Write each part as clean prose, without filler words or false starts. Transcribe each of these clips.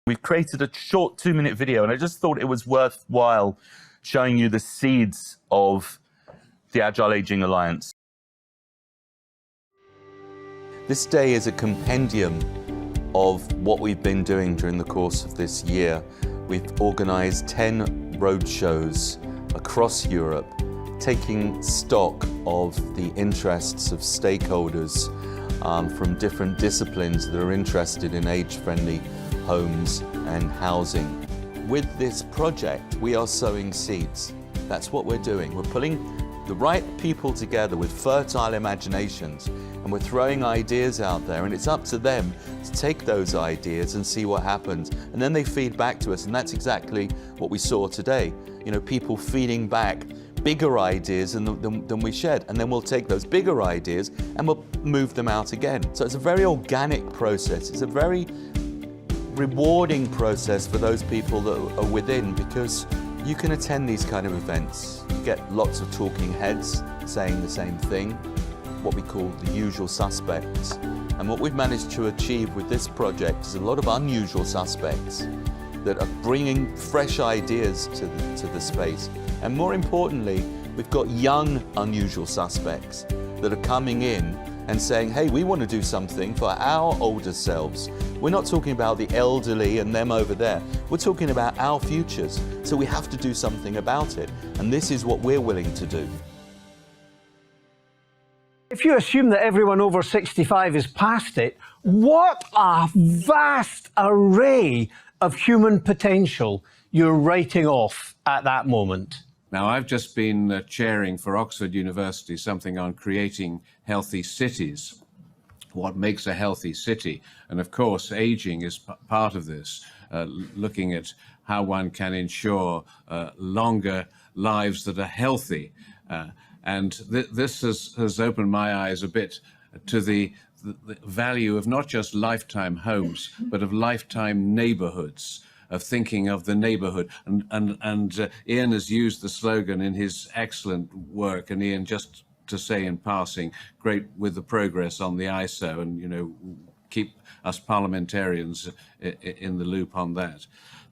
We've created a short 2-minute video, and I just thought it was worthwhile showing you the seeds of the Agile Aging Alliance. This day is a compendium of what we've been doing during the course of this year. We've organized 10 roadshows across Europe, taking stock of the interests of stakeholders from different disciplines that are interested in age-friendly homes and housing. With this project, we are sowing seeds. That's what we're doing. We're pulling the right people together with fertile imaginations, and we're throwing ideas out there, and it's up to them to take those ideas and see what happens. And then they feed back to us, and that's exactly what we saw today. You know, people feeding back bigger ideas than we shared, and then we'll take those bigger ideas and we'll move them out again. So it's a very organic process. It's a very rewarding process for those people that are within, because you can attend these kind of events. You get lots of talking heads saying the same thing, what we call the usual suspects. And what we've managed to achieve with this project is a lot of unusual suspects that are bringing fresh ideas to the space. And more importantly, we've got young unusual suspects that are coming in and saying, hey, we want to do something for our older selves. We're not talking about the elderly and them over there. We're talking about our futures. So we have to do something about it. And this is what we're willing to do. If you assume that everyone over 65 is past it, what a vast array of human potential you're writing off at that moment. Now, I've just been chairing for Oxford University something on creating healthy cities, what makes a healthy city. And of course, aging is part of this, looking at how one can ensure longer lives that are healthy. And this has opened my eyes a bit to the value of not just lifetime homes, but of lifetime neighborhoods, of thinking of the neighborhood. And Ian has used the slogan in his excellent work. And Ian, just to say in passing, great with the progress on the ISO, and, you know, keep us parliamentarians in the loop on that.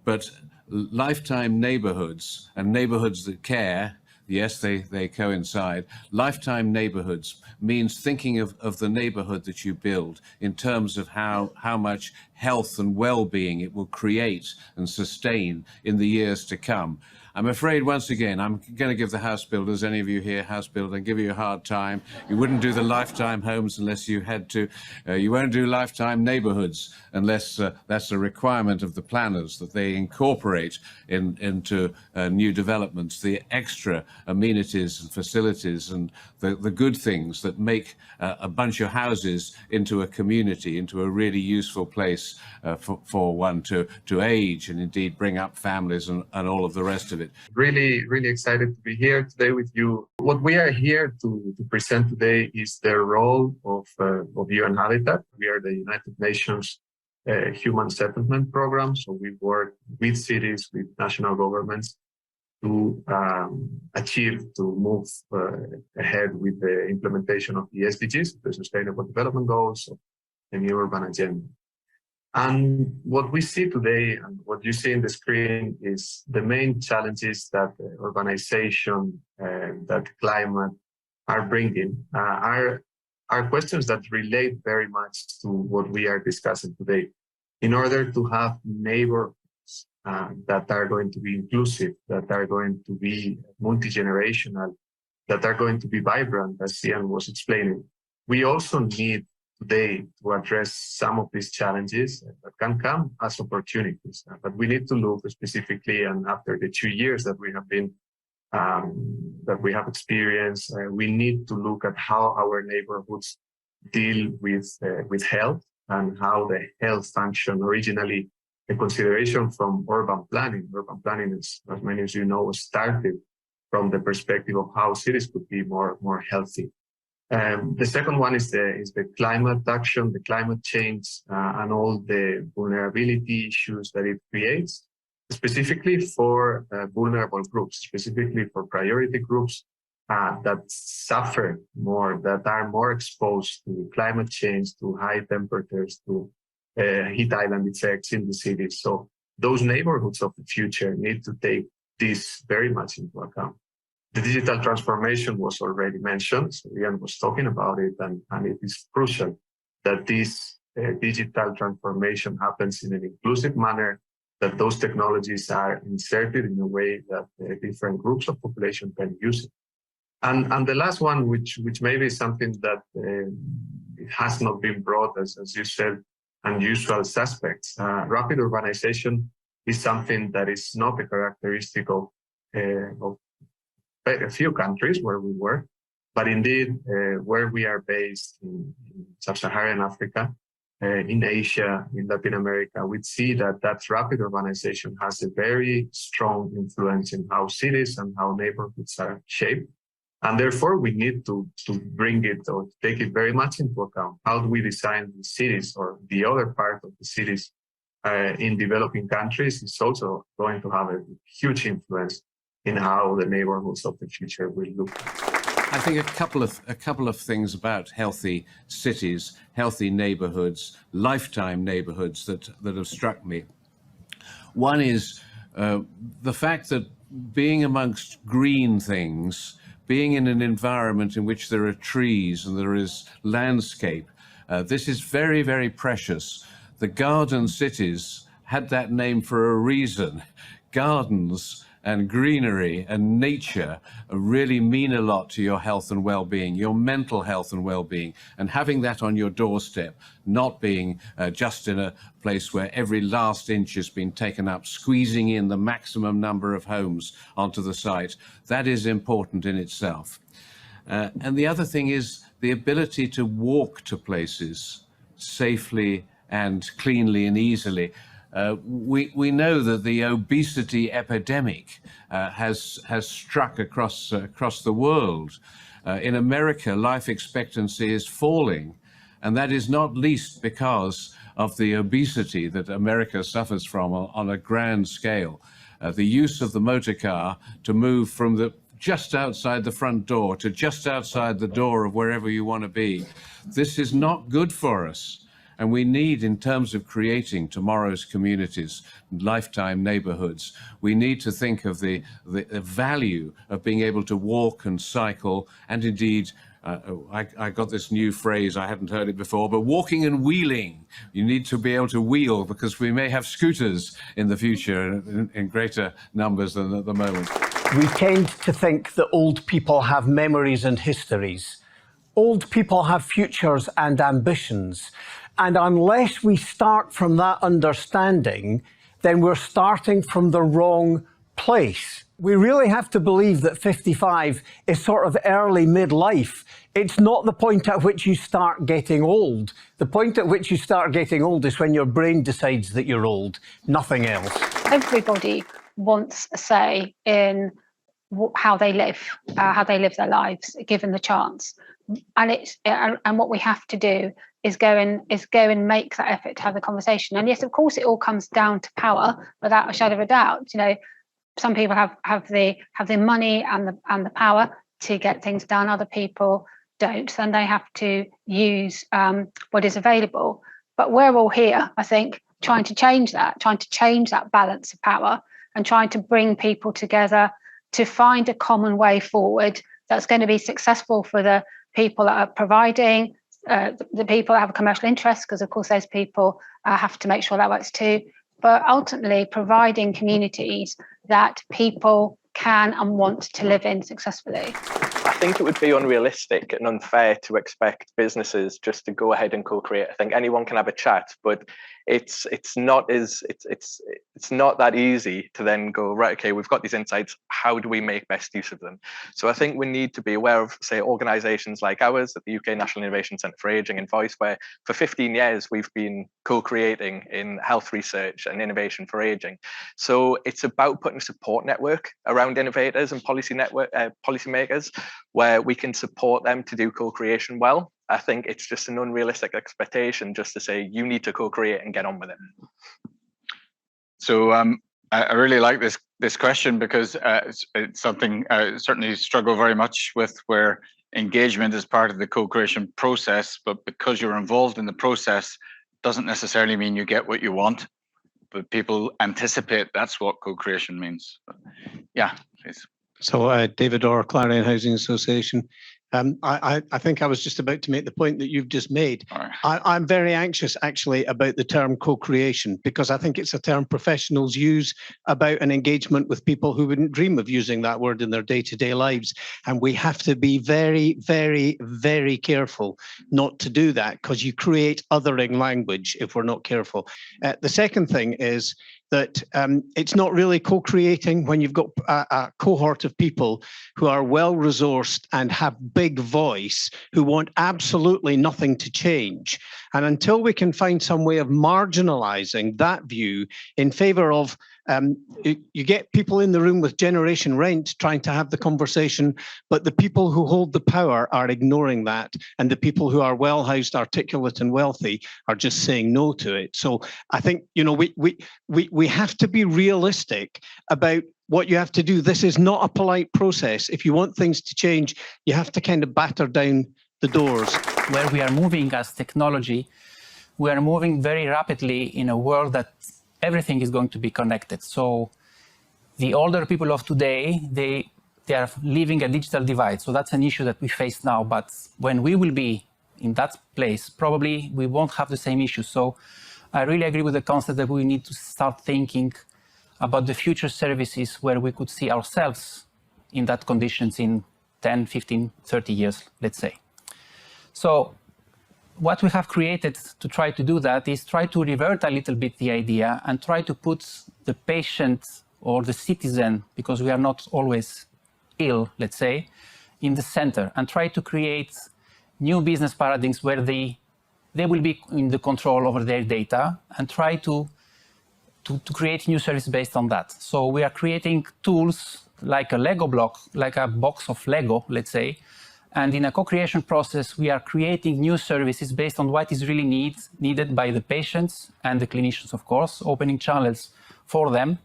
But lifetime neighborhoods and neighborhoods that care, yes, they coincide. Lifetime neighborhoods means thinking of the neighborhood that you build in terms of how much health and well-being it will create and sustain in the years to come. I'm afraid, once again, I'm going to give the house builders, any of you here house builders, give you a hard time. You wouldn't do the lifetime homes unless you had to. You won't do lifetime neighborhoods unless that's a requirement of the planners, that they incorporate into new developments the extra amenities and facilities and the good things that make a bunch of houses into a community, into a really useful place for one to age and indeed bring up families and all of the rest of it. Really, really excited to be here today with you. What we are here to present today is the role of UN Habitat. We are the United Nations Human Settlement Program. So we work with cities, with national governments to move ahead with the implementation of the SDGs, the Sustainable Development Goals of the New Urban Agenda. And what we see today and what you see in the screen is the main challenges that urbanization, that climate are bringing, are questions that relate very much to what we are discussing today. In order to have neighborhoods that are going to be inclusive, that are going to be multi-generational, that are going to be vibrant, as Ian was explaining, we also need today to address some of these challenges that can come as opportunities. But we need to look specifically, and after the 2 years that we have been that we have experienced, we need to look at how our neighborhoods deal with health and how the health function originally a consideration from urban planning. Urban planning is, as many of you know, started from the perspective of how cities could be more healthy. The second one is the climate action, the climate change, and all the vulnerability issues that it creates, specifically for vulnerable groups, specifically for priority groups that suffer more, that are more exposed to climate change, to high temperatures, to heat island effects in the cities. So those neighborhoods of the future need to take this very much into account. The digital transformation was already mentioned, so Ian was talking about it, and it is crucial that this digital transformation happens in an inclusive manner, that those technologies are inserted in a way that different groups of population can use it. And the last one, which maybe is something that it has not been brought, as you said, unusual suspects. Rapid urbanization is something that is not a characteristic of a few countries where we work, but indeed where we are based in sub-Saharan Africa, in Asia, in Latin America, we see that rapid urbanization has a very strong influence in how cities and how neighborhoods are shaped. And therefore, we need to bring it or take it very much into account. How do we design the cities or the other part of the cities in developing countries is also going to have a huge influence in how the neighborhoods of the future will look. I think a couple of things about healthy cities, healthy neighborhoods, lifetime neighborhoods that have struck me. One is the fact that being amongst green things, being in an environment in which there are trees and there is landscape, this is very, very precious. The garden cities had that name for a reason. Gardens and greenery and nature really mean a lot to your health and well-being, your mental health and well-being, and having that on your doorstep, not being just in a place where every last inch has been taken up, squeezing in the maximum number of homes onto the site. That is important in itself. And the other thing is the ability to walk to places safely and cleanly and easily. We know that the obesity epidemic has struck across the world. In America, life expectancy is falling, and that is not least because of the obesity that America suffers from on a grand scale. The use of the motor car to move from just outside the front door to just outside the door of wherever you want to be. This is not good for us. And we need, in terms of creating tomorrow's communities, lifetime neighborhoods, we need to think of the value of being able to walk and cycle, and indeed, I got this new phrase, I hadn't heard it before, but walking and wheeling. You need to be able to wheel, because we may have scooters in the future in greater numbers than at the moment. We tend to think that old people have memories and histories. Old people have futures and ambitions. And unless we start from that understanding, then we're starting from the wrong place. We really have to believe that 55 is sort of early midlife. It's not the point at which you start getting old. The point at which you start getting old is when your brain decides that you're old, nothing else. Everybody wants a say in how they live their lives, given the chance. And what we have to do is go and make that effort to have the conversation. And yes, of course, it all comes down to power, without a shadow of a doubt. You know, some people have the money and the power to get things done. Other people don't, and they have to use what is available. But we're all here, I think, trying to change that balance of power, and trying to bring people together to find a common way forward that's going to be successful for the people that are providing, the people that have a commercial interest, because of course those people have to make sure that works too, but ultimately providing communities that people can and want to live in successfully. I think it would be unrealistic and unfair to expect businesses just to go ahead and co-create. I think anyone can have a chat, but it's not that easy to then go, right, okay, we've got these insights, how do we make best use of them? So I think we need to be aware of, say, organisations like ours at the UK National Innovation Centre for Ageing and Voice, where for 15 years we've been co-creating in health research and innovation for ageing. So it's about putting a support network around innovators and policymakers where we can support them to do co-creation well. I think it's just an unrealistic expectation just to say you need to co-create and get on with it. So I really like this question, because it's something I certainly struggle very much with, where engagement is part of the co-creation process, but because you're involved in the process, doesn't necessarily mean you get what you want, but people anticipate that's what co-creation means. But yeah, please. So, David Orr, Clarion Housing Association. I think I was just about to make the point that you've just made. Right. I'm very anxious, actually, about the term co-creation, because I think it's a term professionals use about an engagement with people who wouldn't dream of using that word in their day-to-day lives. And we have to be very, very, very careful not to do that, because you create othering language if we're not careful. The second thing is that it's not really co-creating when you've got a cohort of people who are well-resourced and have big voice, who want absolutely nothing to change. And until we can find some way of marginalizing that view in favor of, you get people in the room with generation rent trying to have the conversation, but the people who hold the power are ignoring that, and the people who are well-housed, articulate and wealthy are just saying no to it. So I think, you know, we have to be realistic about what you have to do. This is not a polite process. If you want things to change, you have to kind of batter down the doors. Where we are moving as technology, we are moving very rapidly in a world that everything is going to be connected. So the older people of today, they are living a digital divide. So that's an issue that we face now. But when we will be in that place, probably we won't have the same issue. So I really agree with the concept that we need to start thinking about the future services where we could see ourselves in that conditions in 10, 15, 30 years, let's say. So what we have created to try to do that is try to revert a little bit the idea and try to put the patient or the citizen, because we are not always ill, let's say, in the center, and try to create new business paradigms where they will be in the control over their data, and try to create new services based on that. So we are creating tools like a Lego block, like a box of Lego, let's say, and in a co-creation process, we are creating new services based on what is really needed by the patients and the clinicians, of course, opening channels for them.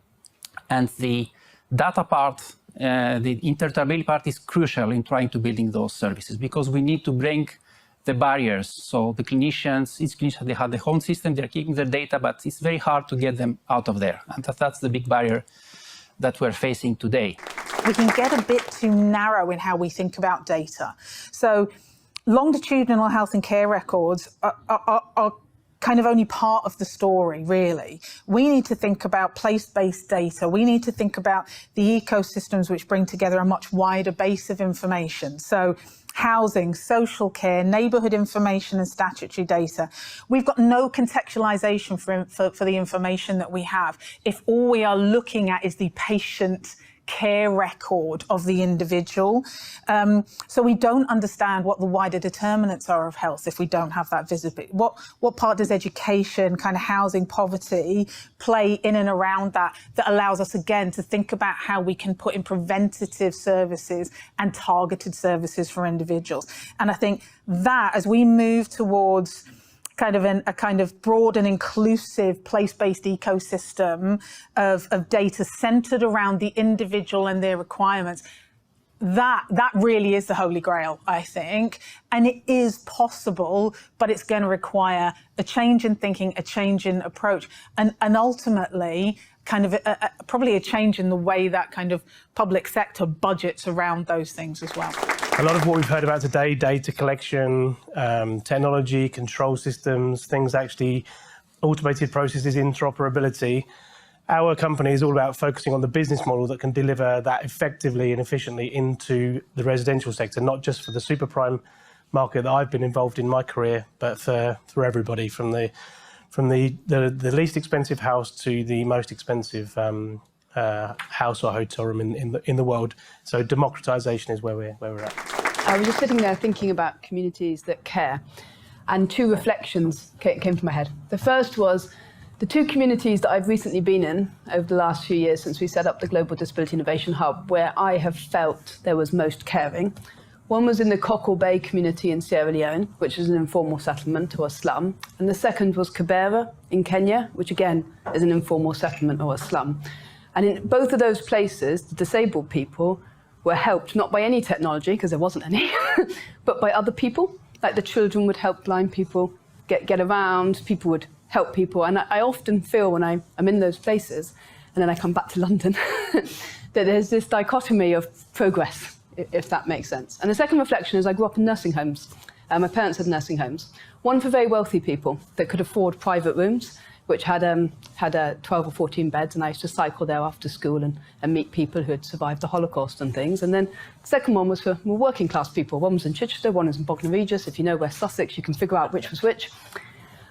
And the data part, the interoperability part is crucial in trying to building those services, because we need to bring the barriers. So the clinicians, each clinician, they have their own system, they're keeping their data, but it's very hard to get them out of there. And that's the big barrier that we're facing today. We can get a bit too narrow in how we think about data. So longitudinal health and care records are kind of only part of the story, really. We need to think about place-based data. We need to think about the ecosystems which bring together a much wider base of information. So housing, social care, neighbourhood information and statutory data. We've got no contextualisation for the information that we have if all we are looking at is the patient care record of the individual. So we don't understand what the wider determinants are of health if we don't have that visibility. What part does education, kind of housing, poverty play in and around that allows us, again, to think about how we can put in preventative services and targeted services for individuals. And I think that as we move towards kind of a kind of broad and inclusive place-based ecosystem of data centered around the individual and their requirements, that really is the holy grail, I think. And it is possible, but it's going to require a change in thinking, a change in approach, and ultimately kind of probably a change in the way that kind of public sector budgets around those things as well. A lot of what we've heard about today, data collection, technology, control systems, things actually, automated processes, interoperability. Our company is all about focusing on the business model that can deliver that effectively and efficiently into the residential sector, not just for the super prime market that I've been involved in my career, but for everybody, from the least expensive house to the most expensive house or hotel room in the world. So democratization is where we're at. I was just sitting there thinking about communities that care, and two reflections came to my head. The first was the two communities that I've recently been in over the last few years since we set up the Global Disability Innovation Hub, where I have felt there was most caring. One was in the Cockle Bay community in Sierra Leone, which is an informal settlement or a slum. And the second was Kibera in Kenya, which again is an informal settlement or a slum. And in both of those places, the disabled people were helped not by any technology, because there wasn't any, but by other people. Like the children would help blind people get around, people would help people. And I often feel when I'm in those places, and then I come back to London, that there's this dichotomy of progress, if that makes sense. And the second reflection is I grew up in nursing homes. My parents had nursing homes. One for very wealthy people that could afford private rooms, which had 12 or 14 beds, and I used to cycle there after school and meet people who had survived the Holocaust and things. And then the second one was for more working class people. One was in Chichester, one was in Bognor Regis. If you know West Sussex, you can figure out which was which.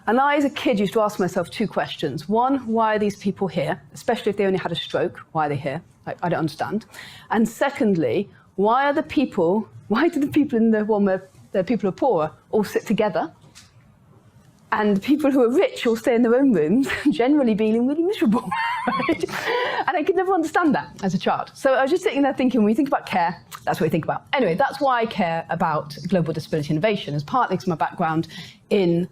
And I, as a kid, used to ask myself two questions. One, why are these people here? Especially if they only had a stroke, why are they here? I don't understand. And secondly, why do the people in the one where the people are poor all sit together? And people who are rich all stay in their own rooms, generally being really miserable. Right? And I could never understand that as a child. So I was just sitting there thinking, when you think about care, that's what we think about. Anyway, that's why I care about global disability innovation, is partly because of my background in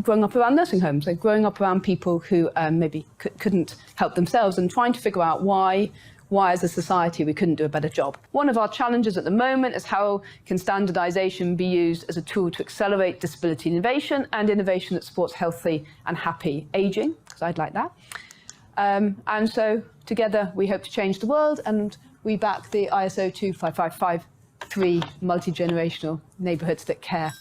growing up around nursing homes, like growing up around people who maybe couldn't help themselves, and trying to figure out why as a society we couldn't do a better job. One of our challenges at the moment is how can standardization be used as a tool to accelerate disability innovation and innovation that supports healthy and happy aging, because I'd like that. And so together we hope to change the world, and we back the ISO 25553 multi-generational neighbourhoods that care